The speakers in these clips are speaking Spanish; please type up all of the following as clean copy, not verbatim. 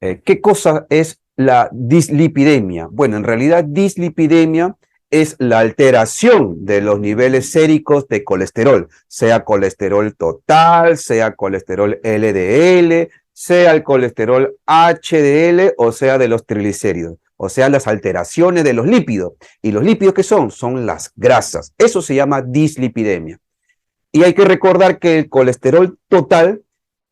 ¿Qué cosa es la dislipidemia? Bueno, en realidad dislipidemia es la alteración de los niveles séricos de colesterol, sea colesterol total, sea colesterol LDL, sea el colesterol HDL o sea de los triglicéridos, o sea, las alteraciones de los lípidos. ¿Y los lípidos qué son? Son las grasas. Eso se llama dislipidemia. Y hay que recordar que el colesterol total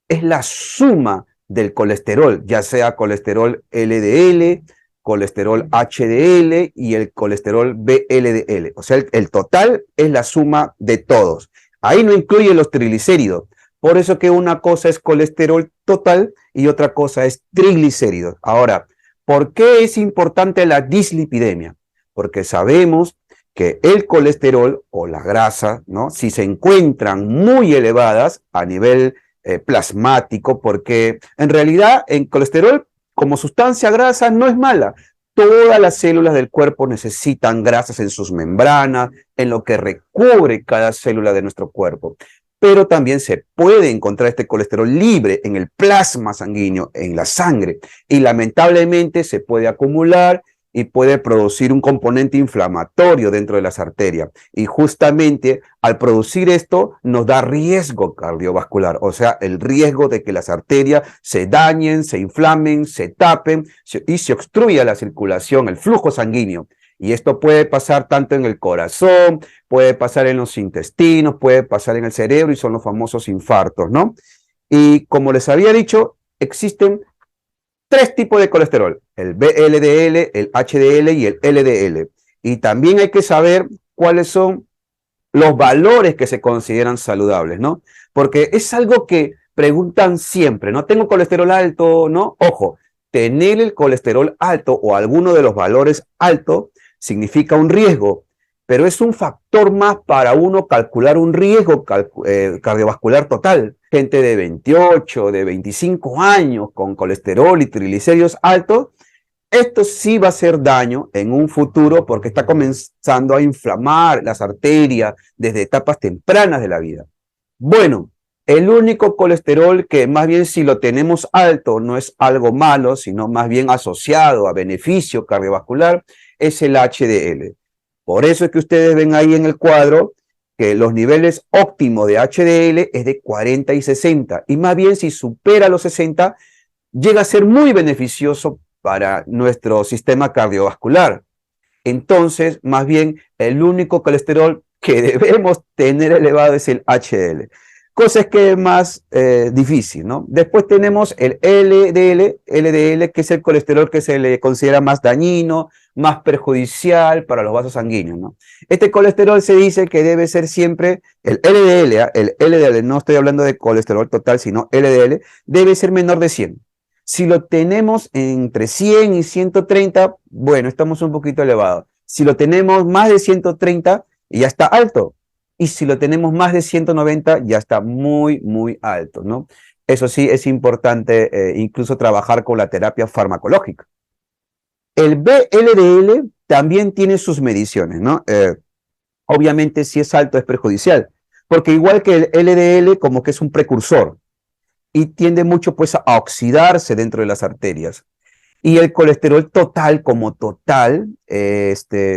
es la suma del colesterol, ya sea colesterol LDL, colesterol HDL y el colesterol VLDL. O sea, el total es la suma de todos. Ahí no incluye los triglicéridos. Por eso que una cosa es colesterol total y otra cosa es triglicéridos. Ahora, ¿por qué es importante la dislipidemia? Porque sabemos que el colesterol o la grasa, ¿no? Si se encuentran muy elevadas a nivel plasmático, porque en realidad el colesterol como sustancia grasa no es mala. Todas las células del cuerpo necesitan grasas en sus membranas, en lo que recubre cada célula de nuestro cuerpo. Pero también se puede encontrar este colesterol libre en el plasma sanguíneo, en la sangre, y lamentablemente se puede acumular y puede producir un componente inflamatorio dentro de las arterias. Y justamente al producir esto nos da riesgo cardiovascular, o sea, el riesgo de que las arterias se dañen, se inflamen, se tapen y se obstruya la circulación, el flujo sanguíneo. Y esto puede pasar tanto en el corazón, puede pasar en los intestinos, puede pasar en el cerebro y son los famosos infartos, ¿no? Y como les había dicho, existen tres tipos de colesterol, el VLDL, el HDL y el LDL. Y también hay que saber cuáles son los valores que se consideran saludables, ¿no? Porque es algo que preguntan siempre, ¿no? ¿Tengo colesterol alto? ¿No? Ojo, tener el colesterol alto o alguno de los valores altos significa un riesgo, pero es un factor más para uno calcular un riesgo cardiovascular total. Gente de 28, de 25 años con colesterol y triglicéridos altos, esto sí va a hacer daño en un futuro porque está comenzando a inflamar las arterias desde etapas tempranas de la vida. Bueno, el único colesterol que más bien si lo tenemos alto no es algo malo, sino más bien asociado a beneficio cardiovascular, es el HDL. Por eso es que ustedes ven ahí en el cuadro que los niveles óptimos de HDL es de 40 y 60. Y más bien si supera los 60, llega a ser muy beneficioso para nuestro sistema cardiovascular. Entonces, más bien, el único colesterol que debemos tener elevado es el HDL. Cosa que es más difícil, ¿no? Después tenemos el LDL, que es el colesterol que se le considera más dañino, más perjudicial para los vasos sanguíneos, ¿no? Este colesterol se dice que debe ser siempre, el LDL, no estoy hablando de colesterol total, sino LDL, debe ser menor de 100. Si lo tenemos entre 100 y 130, bueno, estamos un poquito elevados. Si lo tenemos más de 130, ya está alto. Y si lo tenemos más de 190, ya está muy, muy alto, ¿no? Eso sí, es importante incluso trabajar con la terapia farmacológica. El VLDL también tiene sus mediciones, ¿no? Obviamente, si es alto es perjudicial, porque igual que el LDL, como que es un precursor y tiende mucho pues a oxidarse dentro de las arterias. Y el colesterol total como total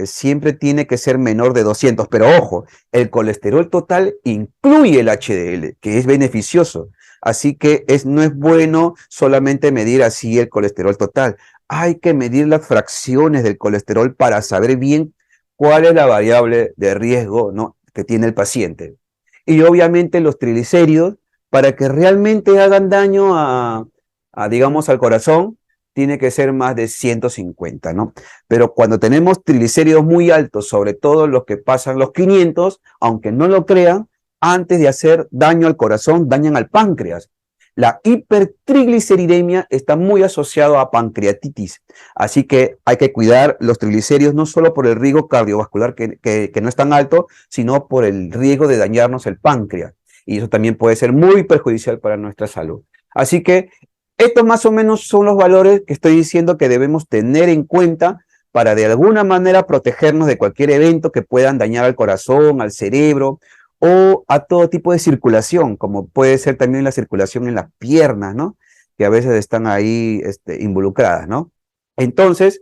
siempre tiene que ser menor de 200, pero ojo, el colesterol total incluye el HDL, que es beneficioso. Así que no es bueno solamente medir así el colesterol total. Hay que medir las fracciones del colesterol para saber bien cuál es la variable de riesgo, ¿no?, que tiene el paciente. Y obviamente los triglicéridos, para que realmente hagan daño digamos, al corazón, tiene que ser más de 150, ¿no? Pero cuando tenemos triglicéridos muy altos, sobre todo los que pasan los 500, aunque no lo crean, antes de hacer daño al corazón, dañan al páncreas. La hipertrigliceridemia está muy asociada a pancreatitis, así que hay que cuidar los triglicéridos no solo por el riesgo cardiovascular que no es tan alto, sino por el riesgo de dañarnos el páncreas. Y eso también puede ser muy perjudicial para nuestra salud. Así que estos más o menos son los valores que estoy diciendo que debemos tener en cuenta para de alguna manera protegernos de cualquier evento que puedan dañar al corazón, al cerebro o a todo tipo de circulación, como puede ser también la circulación en las piernas, ¿no? que a veces están ahí involucradas, ¿no? Entonces,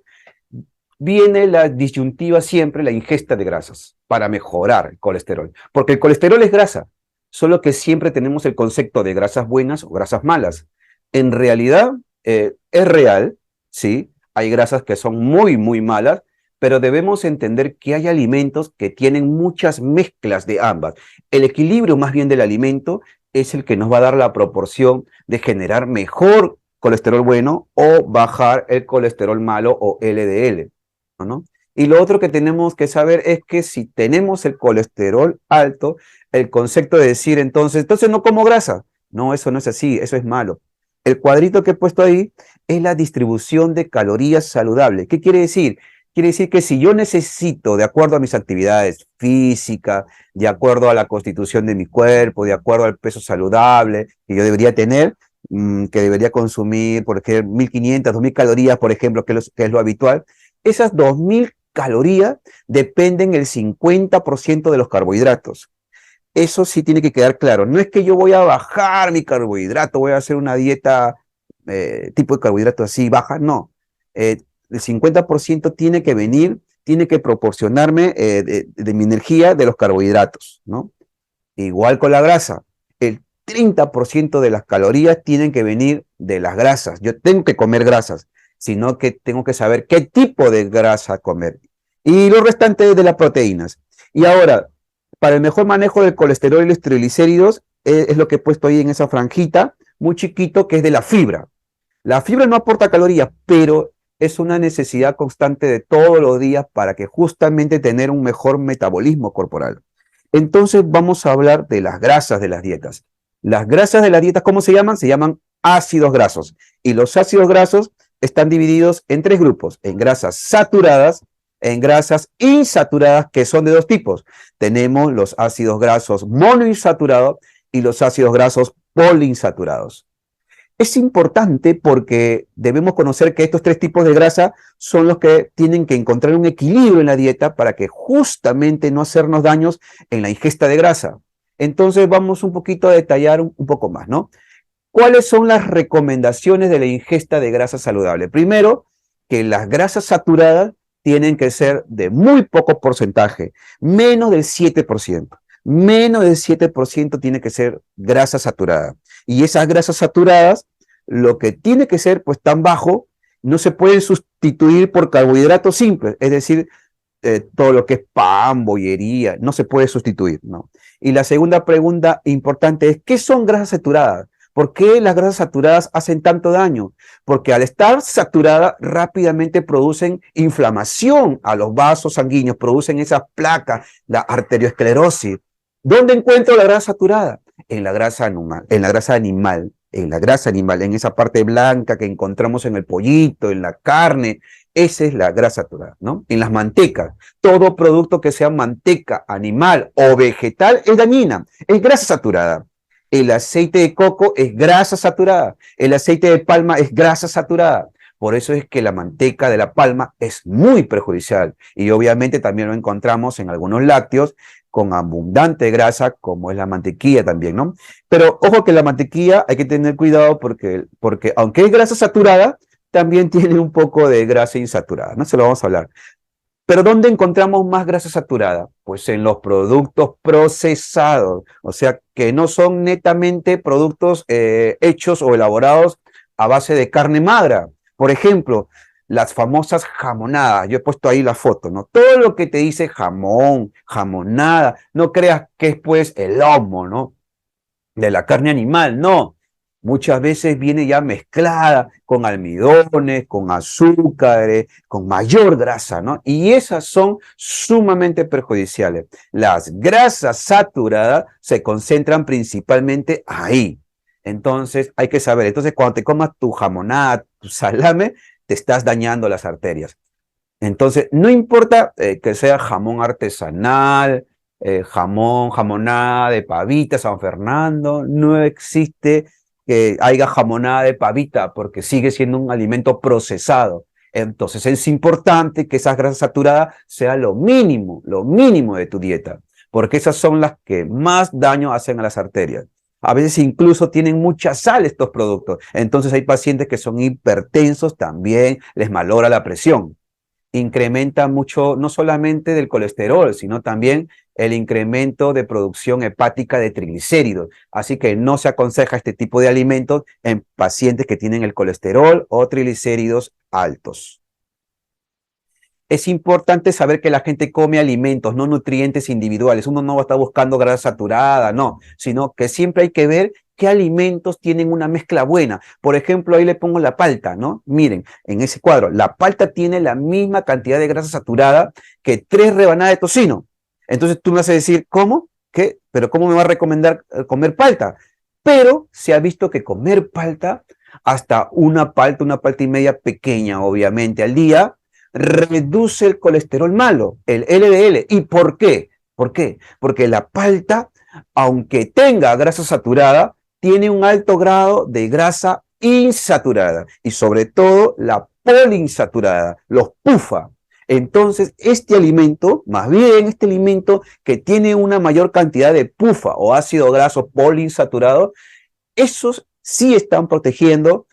viene la disyuntiva siempre, la ingesta de grasas, para mejorar el colesterol. Porque el colesterol es grasa, solo que siempre tenemos el concepto de grasas buenas o grasas malas. En realidad, es real, ¿sí? Hay grasas que son muy, muy malas, pero debemos entender que hay alimentos que tienen muchas mezclas de ambas. El equilibrio más bien del alimento es el que nos va a dar la proporción de generar mejor colesterol bueno o bajar el colesterol malo o LDL, ¿no? Y lo otro que tenemos que saber es que si tenemos el colesterol alto, el concepto de decir entonces no como grasa. No, eso no es así, eso es malo. El cuadrito que he puesto ahí es la distribución de calorías saludable. ¿Qué quiere decir? Quiere decir que si yo necesito, de acuerdo a mis actividades físicas, de acuerdo a la constitución de mi cuerpo, de acuerdo al peso saludable que yo debería tener, que debería consumir, por ejemplo, 1500, 2000 calorías, por ejemplo, que es lo habitual, esas 2000 calorías dependen el 50% de los carbohidratos. Eso sí tiene que quedar claro. No es que yo voy a bajar mi carbohidrato, voy a hacer una dieta tipo de carbohidrato así baja, no. El 50% tiene que venir, tiene que proporcionarme de mi energía de los carbohidratos, ¿no? Igual con la grasa. El 30% de las calorías tienen que venir de las grasas. Yo tengo que comer grasas, sino que tengo que saber qué tipo de grasa comer. Y lo restante de las proteínas. Y ahora, para el mejor manejo del colesterol y los triglicéridos, es lo que he puesto ahí en esa franjita, muy chiquito, que es de la fibra. La fibra no aporta calorías, pero es una necesidad constante de todos los días para que justamente tener un mejor metabolismo corporal. Entonces vamos a hablar de las grasas de las dietas. Las grasas de las dietas, ¿cómo se llaman? Se llaman ácidos grasos. Y los ácidos grasos están divididos en tres grupos, en grasas saturadas, en grasas insaturadas, que son de dos tipos. Tenemos los ácidos grasos monoinsaturados y los ácidos grasos poliinsaturados. Es importante porque debemos conocer que estos tres tipos de grasa son los que tienen que encontrar un equilibrio en la dieta para que justamente no hacernos daños en la ingesta de grasa. Entonces vamos un poquito a detallar un poco más, ¿no? ¿Cuáles son las recomendaciones de la ingesta de grasa saludable? Primero, que las grasas saturadas tienen que ser de muy poco porcentaje, menos del 7%. Menos del 7% tiene que ser grasa saturada. Y esas grasas saturadas, lo que tiene que ser pues tan bajo, no se pueden sustituir por carbohidratos simples, es decir, todo lo que es pan, bollería, no se puede sustituir, ¿no? Y la segunda pregunta importante es, ¿qué son grasas saturadas? ¿Por qué las grasas saturadas hacen tanto daño? Porque al estar saturadas rápidamente producen inflamación a los vasos sanguíneos, producen esas placas, la arteriosclerosis. ¿Dónde encuentro la grasa saturada? En la grasa animal, en esa parte blanca que encontramos en el pollito, en la carne. Esa es la grasa saturada, ¿no? En las mantecas. Todo producto que sea manteca animal o vegetal es dañina, es grasa saturada. El aceite de coco es grasa saturada. El aceite de palma es grasa saturada. Por eso es que la manteca de la palma es muy perjudicial. Y obviamente también lo encontramos en algunos lácteos con abundante grasa, como es la mantequilla también, ¿no? Pero ojo que la mantequilla hay que tener cuidado porque aunque es grasa saturada, también tiene un poco de grasa insaturada, ¿no? Se lo vamos a hablar. Pero ¿dónde encontramos más grasa saturada? Pues en los productos procesados, o sea, que no son netamente productos hechos o elaborados a base de carne magra. Por ejemplo, las famosas jamonadas, yo he puesto ahí la foto, ¿no? Todo lo que te dice jamón, jamonada, no creas que es pues el lomo, ¿no? De la carne animal, no. Muchas veces viene ya mezclada con almidones, con azúcares, con mayor grasa, ¿no? Y esas son sumamente perjudiciales. Las grasas saturadas se concentran principalmente ahí. Entonces, hay que saber. Entonces, cuando te comas tu jamonada, tu salame, te estás dañando las arterias. Entonces, no importa que sea jamón artesanal, jamonada de pavita, San Fernando, no existe que haya jamonada de pavita porque sigue siendo un alimento procesado. Entonces es importante que esas grasas saturadas sea lo mínimo de tu dieta, porque esas son las que más daño hacen a las arterias. A veces incluso tienen mucha sal estos productos. Entonces hay pacientes que son hipertensos, también les malogra la presión. Incrementa mucho, no solamente del colesterol, sino también el incremento de producción hepática de triglicéridos. Así que no se aconseja este tipo de alimentos en pacientes que tienen el colesterol o triglicéridos altos. Es importante saber que la gente come alimentos, no nutrientes individuales. Uno no va a estar buscando grasa saturada, no, sino que siempre hay que ver qué alimentos tienen una mezcla buena. Por ejemplo, ahí le pongo la palta, ¿no? Miren, en ese cuadro, la palta tiene la misma cantidad de grasa saturada que 3 rebanadas de tocino. Entonces tú me vas a decir, ¿cómo? ¿Qué? ¿Pero cómo me va a recomendar comer palta? Pero se ha visto que comer palta, hasta una palta y media pequeña, obviamente, al día, reduce el colesterol malo, el LDL. ¿Y por qué? ¿Por qué? Porque la palta, aunque tenga grasa saturada, tiene un alto grado de grasa insaturada y sobre todo la poliinsaturada, los PUFA. Entonces, este alimento, más bien este alimento que tiene una mayor cantidad de PUFA o ácido graso poliinsaturado, esos sí están protegiendo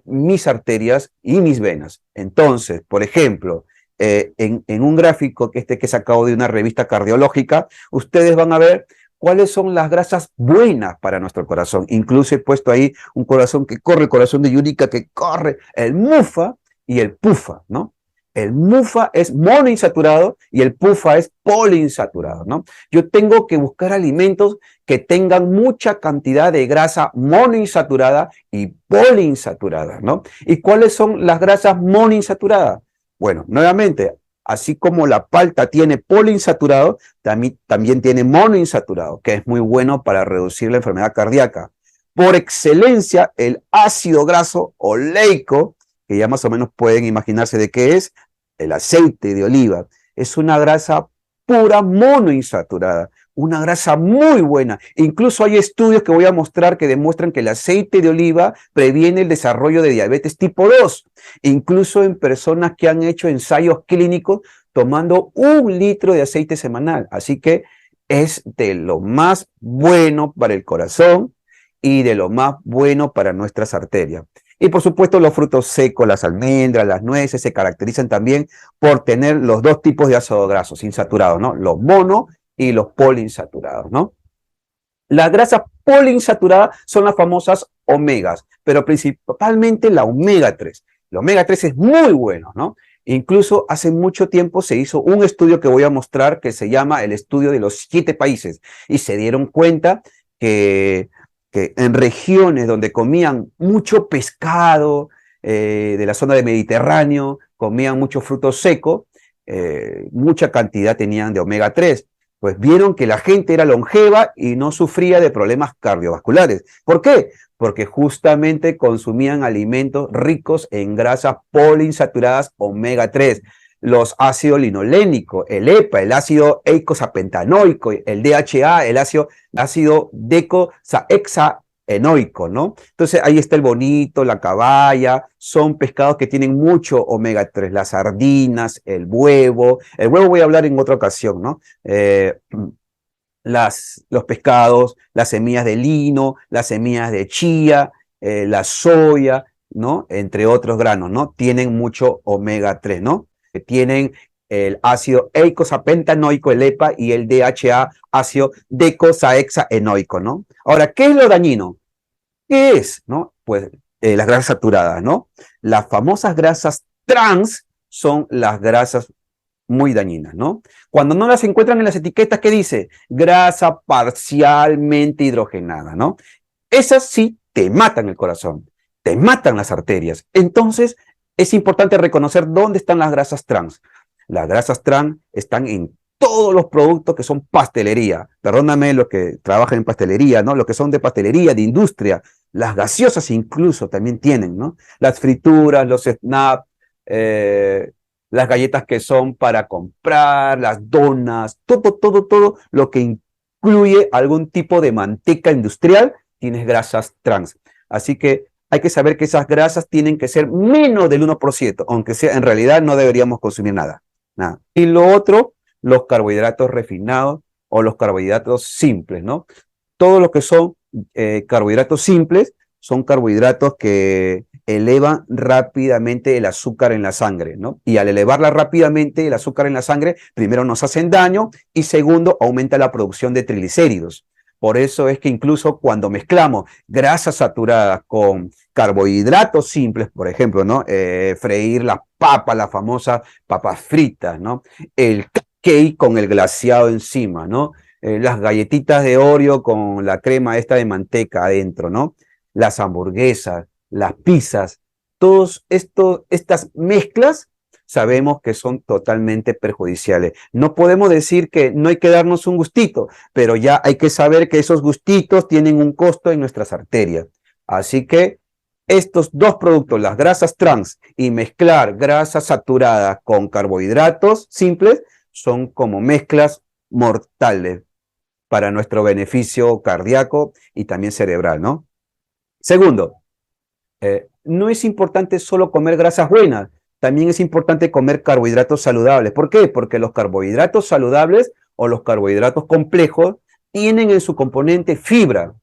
mis arterias y mis venas. Entonces, por ejemplo, en un gráfico que he sacado de una revista cardiológica, ustedes van a ver cuáles son las grasas buenas para nuestro corazón. Incluso he puesto ahí un corazón que corre, el corazón de Yunica que corre, el MUFA y el PUFA, ¿no? El MUFA es monoinsaturado y el PUFA es poliinsaturado, ¿no? Yo tengo que buscar alimentos que tengan mucha cantidad de grasa monoinsaturada y poliinsaturada, ¿no? ¿Y cuáles son las grasas monoinsaturadas? Bueno, nuevamente, así como la palta tiene poliinsaturado, también tiene monoinsaturado, que es muy bueno para reducir la enfermedad cardíaca. Por excelencia, el ácido graso oleico, que ya más o menos pueden imaginarse de qué es, el aceite de oliva. Es una grasa pura monoinsaturada, una grasa muy buena. Incluso hay estudios que voy a mostrar que demuestran que el aceite de oliva previene el desarrollo de diabetes tipo 2, incluso en personas que han hecho ensayos clínicos tomando 1 litro de aceite semanal. Así que es de lo más bueno para el corazón y de lo más bueno para nuestras arterias. Y por supuesto los frutos secos, las almendras, las nueces se caracterizan también por tener los 2 tipos de ácidos grasos insaturados, ¿no? Los mono y los poliinsaturados, ¿no? Las grasas poliinsaturadas son las famosas omegas, pero principalmente la omega 3. La omega 3 es muy bueno, ¿no? Incluso hace mucho tiempo se hizo un estudio que voy a mostrar que se llama el estudio de los 7 países y se dieron cuenta que en regiones donde comían mucho pescado de la zona del Mediterráneo, comían mucho fruto seco, mucha cantidad tenían de omega 3. Pues vieron que la gente era longeva y no sufría de problemas cardiovasculares. ¿Por qué? Porque justamente consumían alimentos ricos en grasas poliinsaturadas omega 3. Los ácidos linolénicos, el EPA, el ácido eicosapentanoico, el DHA, el ácido decohexaenoico, ¿no? Entonces ahí está el bonito, la caballa, son pescados que tienen mucho omega 3, las sardinas, el huevo voy a hablar en otra ocasión, ¿no? Los pescados, las semillas de lino, las semillas de chía, la soya, ¿no? Entre otros granos, ¿no? Tienen mucho omega 3, ¿no? Que tienen el ácido eicosapentanoico, el EPA, y el DHA, ácido decohexaenoico, ¿no? Ahora, ¿qué es lo dañino? ¿Qué es? ¿No? Pues las grasas saturadas, ¿no? Las famosas grasas trans son las grasas muy dañinas, ¿no? Cuando no las encuentran en las etiquetas, ¿qué dice? Grasa parcialmente hidrogenada, ¿no? Esas sí te matan el corazón, te matan las arterias. Entonces, es importante reconocer dónde están las grasas trans. Las grasas trans están en todos los productos que son pastelería. Perdóname los que trabajan en pastelería, ¿no? Los que son de pastelería, de industria. Las gaseosas incluso también tienen, ¿no? Las frituras, los snacks, las galletas que son para comprar, las donas, todo lo que incluye algún tipo de manteca industrial, tienes grasas trans. Así que hay que saber que esas grasas tienen que ser menos del 1%, aunque sea en realidad no deberíamos consumir nada. Y lo otro, los carbohidratos refinados o los carbohidratos simples, ¿no? Todo lo que son carbohidratos simples son carbohidratos que elevan rápidamente el azúcar en la sangre, ¿no? Y al elevarla rápidamente el azúcar en la sangre, primero nos hacen daño y segundo, aumenta la producción de triglicéridos. Por eso es que incluso cuando mezclamos grasas saturadas con carbohidratos simples, por ejemplo, ¿no? Freír las papas, las famosas papas fritas, ¿no? El cake con el glaseado encima, ¿no? Las galletitas de Oreo con la crema esta de manteca adentro, ¿no? Las hamburguesas, las pizzas, estas mezclas sabemos que son totalmente perjudiciales. No podemos decir que no hay que darnos un gustito, pero ya hay que saber que esos gustitos tienen un costo en nuestras arterias. Así que estos dos productos, las grasas trans y mezclar grasas saturadas con carbohidratos simples, son como mezclas mortales para nuestro beneficio cardíaco y también cerebral, ¿no? Segundo, no es importante solo comer grasas buenas, también es importante comer carbohidratos saludables. ¿Por qué? Porque los carbohidratos saludables o los carbohidratos complejos tienen en su componente fibra.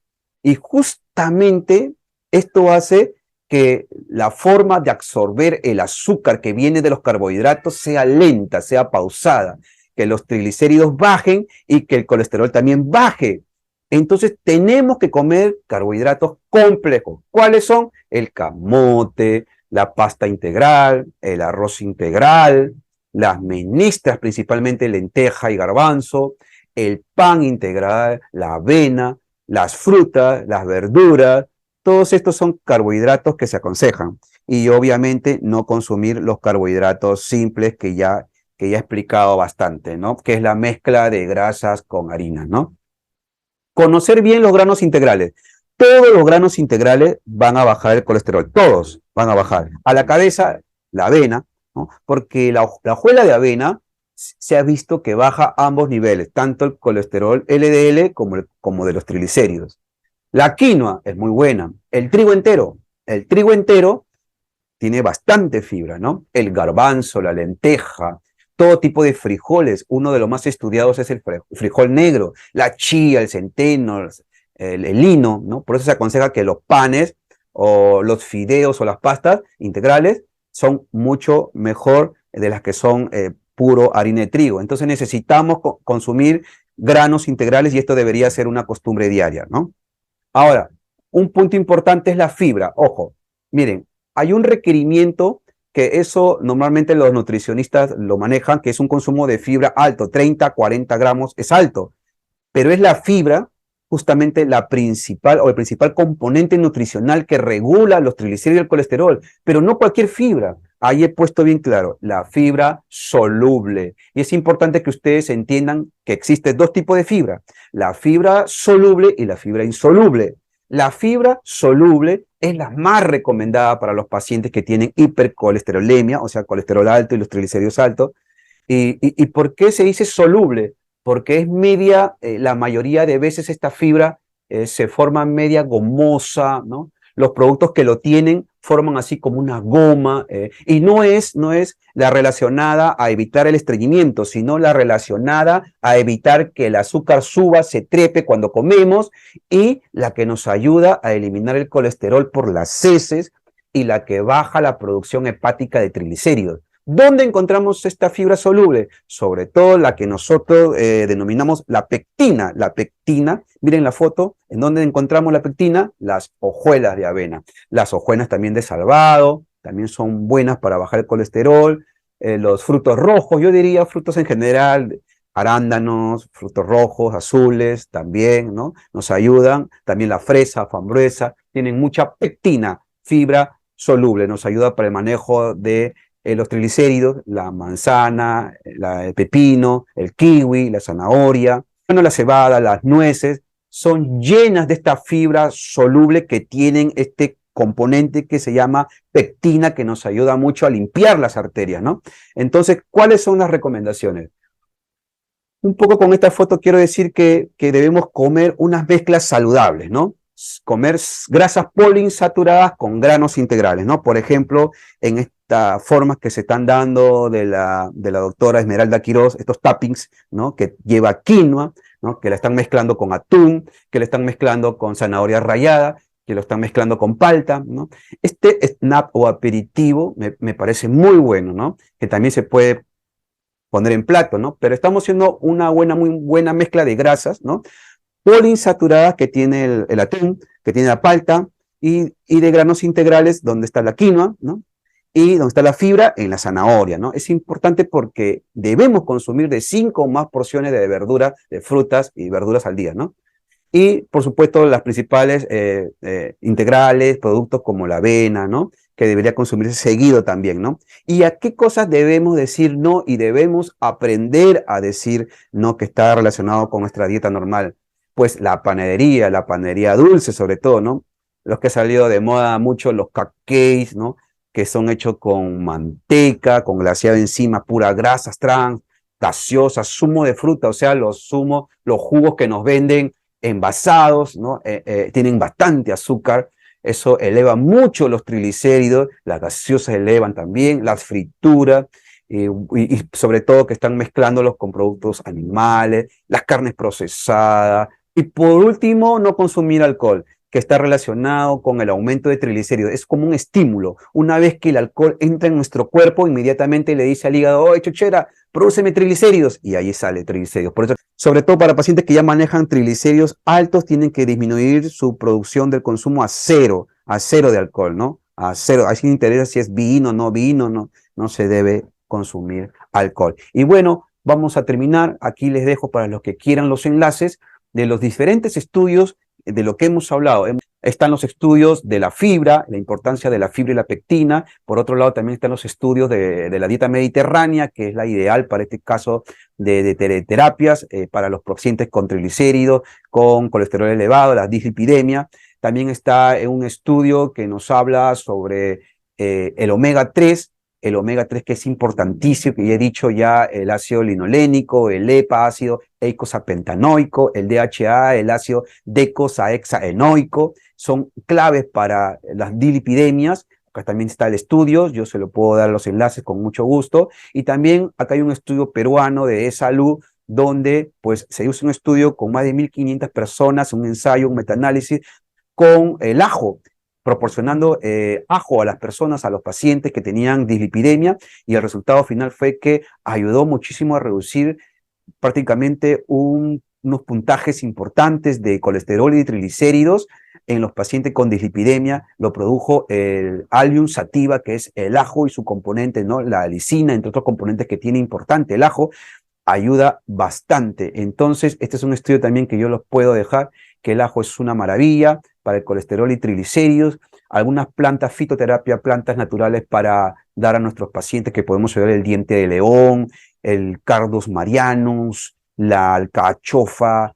Y justamente esto hace que la forma de absorber el azúcar que viene de los carbohidratos sea lenta, sea pausada, que los triglicéridos bajen y que el colesterol también baje. Entonces tenemos que comer carbohidratos complejos. ¿Cuáles son? El camote, la pasta integral, el arroz integral, las menestras, principalmente lenteja y garbanzo, el pan integral, la avena, las frutas, las verduras. Todos estos son carbohidratos que se aconsejan. Y obviamente no consumir los carbohidratos simples que ya he explicado bastante, ¿no? Que es la mezcla de grasas con harinas, ¿no? Conocer bien los granos integrales. Todos los granos integrales van a bajar el colesterol, todos van a bajar. A la cabeza, la avena, ¿no? Porque la hojuela de avena se ha visto que baja ambos niveles, tanto el colesterol LDL como de los triglicéridos. La quinoa es muy buena. El trigo entero tiene bastante fibra, ¿no? El garbanzo, la lenteja, todo tipo de frijoles. Uno de los más estudiados es el frijol negro, la chía, el centeno, el lino, ¿no? Por eso se aconseja que los panes o los fideos o las pastas integrales son mucho mejor de las que son puro harina de trigo. Entonces necesitamos consumir granos integrales y esto debería ser una costumbre diaria, ¿no? Ahora, un punto importante es la fibra. Ojo, miren, hay un requerimiento que eso normalmente los nutricionistas lo manejan, que es un consumo de fibra alto, 30, 40 gramos, es alto, pero es la fibra justamente la principal o el principal componente nutricional que regula los triglicéridos y el colesterol, pero no cualquier fibra. Ahí he puesto bien claro, la fibra soluble. Y es importante que ustedes entiendan que existen dos tipos de fibra, la fibra soluble y la fibra insoluble. La fibra soluble es la más recomendada para los pacientes que tienen hipercolesterolemia, o sea, colesterol alto y los triglicéridos altos. ¿Y por qué se dice soluble? Porque es media, la mayoría de veces esta fibra se forma media gomosa, ¿no? Los productos que lo tienen forman así como una goma, y no es la relacionada a evitar el estreñimiento, sino la relacionada a evitar que el azúcar suba, se trepe cuando comemos, y la que nos ayuda a eliminar el colesterol por las heces y la que baja la producción hepática de triglicéridos. ¿Dónde encontramos esta fibra soluble? Sobre todo la que nosotros denominamos la pectina. La pectina, miren la foto, ¿en dónde encontramos la pectina? Las hojuelas de avena. Las hojuelas también de salvado, también son buenas para bajar el colesterol. Los frutos rojos, yo diría frutos en general, arándanos, frutos rojos, azules, también, ¿no? Nos ayudan. También la fresa, frambuesa, tienen mucha pectina, fibra soluble, nos ayuda para el manejo de los triglicéridos, la manzana, el pepino, el kiwi, la zanahoria, bueno, la cebada, las nueces, son llenas de esta fibra soluble que tienen este componente que se llama pectina, que nos ayuda mucho a limpiar las arterias, ¿no? Entonces, ¿cuáles son las recomendaciones? Un poco con esta foto quiero decir que debemos comer unas mezclas saludables, ¿no? Comer grasas poliinsaturadas con granos integrales, ¿no? Por ejemplo, en estas formas que se están dando de la doctora Esmeralda Quiroz, estos tappings, ¿no? Que lleva quinoa, ¿no? Que la están mezclando con atún, que la están mezclando con zanahoria rallada, que lo están mezclando con palta, ¿no? Este snack o aperitivo me parece muy bueno, ¿no? Que también se puede poner en plato, ¿no? Pero estamos haciendo una muy buena mezcla de grasas, ¿no? Poliinsaturadas que tiene el atún, que tiene la palta, y de granos integrales donde está la quinoa, ¿no? Y donde está la fibra en la zanahoria, ¿no? Es importante porque debemos consumir de 5 o más porciones de verduras, de frutas y verduras al día, ¿no? Y, por supuesto, las principales integrales, productos como la avena, ¿no? Que debería consumirse seguido también, ¿no? ¿Y a qué cosas debemos decir no? Y debemos aprender a decir no, que está relacionado con nuestra dieta normal. Pues la panadería dulce sobre todo, ¿no? Los que han salido de moda mucho, los cupcakes, ¿no? Que son hechos con manteca, con glaseado encima, puras grasas trans, gaseosas, zumo de fruta, o sea, los jugos que nos venden envasados, ¿no? Tienen bastante azúcar, eso eleva mucho los triglicéridos, las gaseosas elevan también, las frituras, y sobre todo que están mezclándolos con productos animales, las carnes procesadas, y por último, no consumir alcohol, que está relacionado con el aumento de triglicéridos. Es como un estímulo. Una vez que el alcohol entra en nuestro cuerpo, inmediatamente le dice al hígado, oye, chochera, prodúceme triglicéridos, y ahí sale triglicéridos. Por eso, sobre todo para pacientes que ya manejan triglicéridos altos, tienen que disminuir su producción del consumo a cero de alcohol, ¿no? A cero. Así me interesa si es vino, no se debe consumir alcohol. Y bueno, vamos a terminar. Aquí les dejo para los que quieran los enlaces de los diferentes estudios de lo que hemos hablado. Están los estudios de la fibra, la importancia de la fibra y la pectina. Por otro lado, también están los estudios de la dieta mediterránea, que es la ideal para este caso de terapias para los pacientes con triglicéridos, con colesterol elevado, la dislipidemia. También está un estudio que nos habla sobre el omega 3, que es importantísimo, que ya he dicho ya, el ácido linolénico, el EPA, ácido eicosapentanoico, el DHA, el ácido decosaheexaenoico, son claves para las dislipidemias. Acá también está el estudio, yo se lo puedo dar los enlaces con mucho gusto. Y también acá hay un estudio peruano de e-salud, donde pues se hizo un estudio con más de 1.500 personas, un ensayo, un metaanálisis, con el ajo, proporcionando ajo a las personas, a los pacientes que tenían dislipidemia, y el resultado final fue que ayudó muchísimo a reducir prácticamente unos puntajes importantes de colesterol y de triglicéridos en los pacientes con dislipidemia. Lo produjo el Allium sativa, que es el ajo y su componente, ¿no? La lisina, entre otros componentes que tiene importante el ajo, ayuda bastante. Entonces, este es un estudio también que yo los puedo dejar, que el ajo es una maravilla para el colesterol y triglicéridos. Algunas plantas, fitoterapia, plantas naturales para dar a nuestros pacientes, que podemos ayudar: el diente de león, el Cardus marianus, la alcachofa,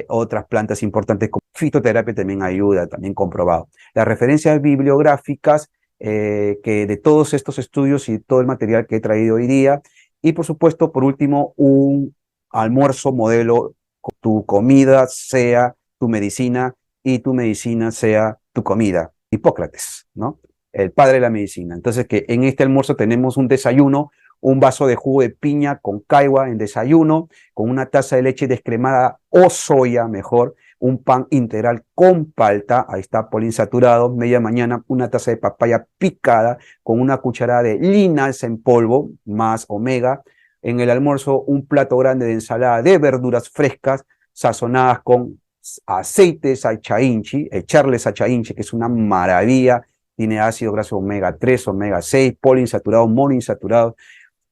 otras plantas importantes como fitoterapia también ayuda, también comprobado. Las referencias bibliográficas que de todos estos estudios y todo el material que he traído hoy día. Y por supuesto, por último, un almuerzo modelo: tu comida sea tu medicina y tu medicina sea tu comida. Hipócrates, ¿no? El padre de la medicina. Entonces, que en este almuerzo tenemos un desayuno, un vaso de jugo de piña con caigua en desayuno, con una taza de leche descremada o soya mejor, un pan integral con palta, ahí está, poliinsaturado. Media mañana, una taza de papaya picada con una cucharada de linaza en polvo, más omega. En el almuerzo, un plato grande de ensalada de verduras frescas, sazonadas con aceite de sacha inchi, echarle sacha inchi, que es una maravilla, tiene ácido graso omega 3, omega 6, poliinsaturado, monoinsaturado.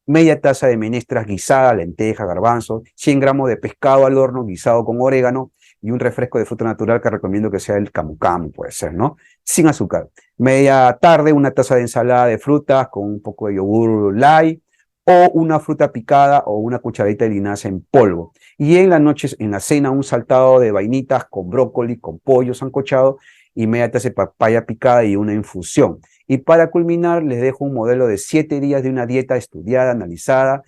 Media taza de menestras guisada, lenteja, garbanzo, 100 gramos de pescado al horno guisado con orégano, y un refresco de fruta natural que recomiendo que sea el camu camu, puede ser, ¿no? Sin azúcar. Media tarde, una taza de ensalada de frutas con un poco de yogur light, o una fruta picada o una cucharadita de linaza en polvo. Y en la noche, en la cena, un saltado de vainitas con brócoli, con pollo sancochado, y media taza de papaya picada y una infusión. Y para culminar, les dejo un modelo de 7 días de una dieta estudiada, analizada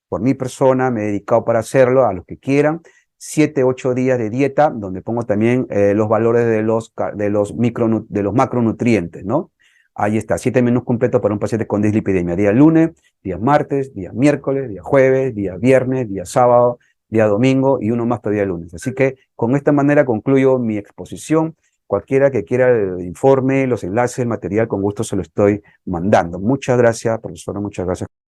por mi persona. Me he dedicado para hacerlo, a los que quieran. 7, 8 días de dieta, donde pongo también los valores de los macronutrientes, ¿no? Ahí está, 7 menús completos para un paciente con dislipidemia: día lunes, día martes, día miércoles, día jueves, día viernes, día sábado, día domingo y uno más todavía el lunes. Así que con esta manera concluyo mi exposición. Cualquiera que quiera el informe, los enlaces, el material, con gusto se lo estoy mandando. Muchas gracias, profesora, muchas gracias.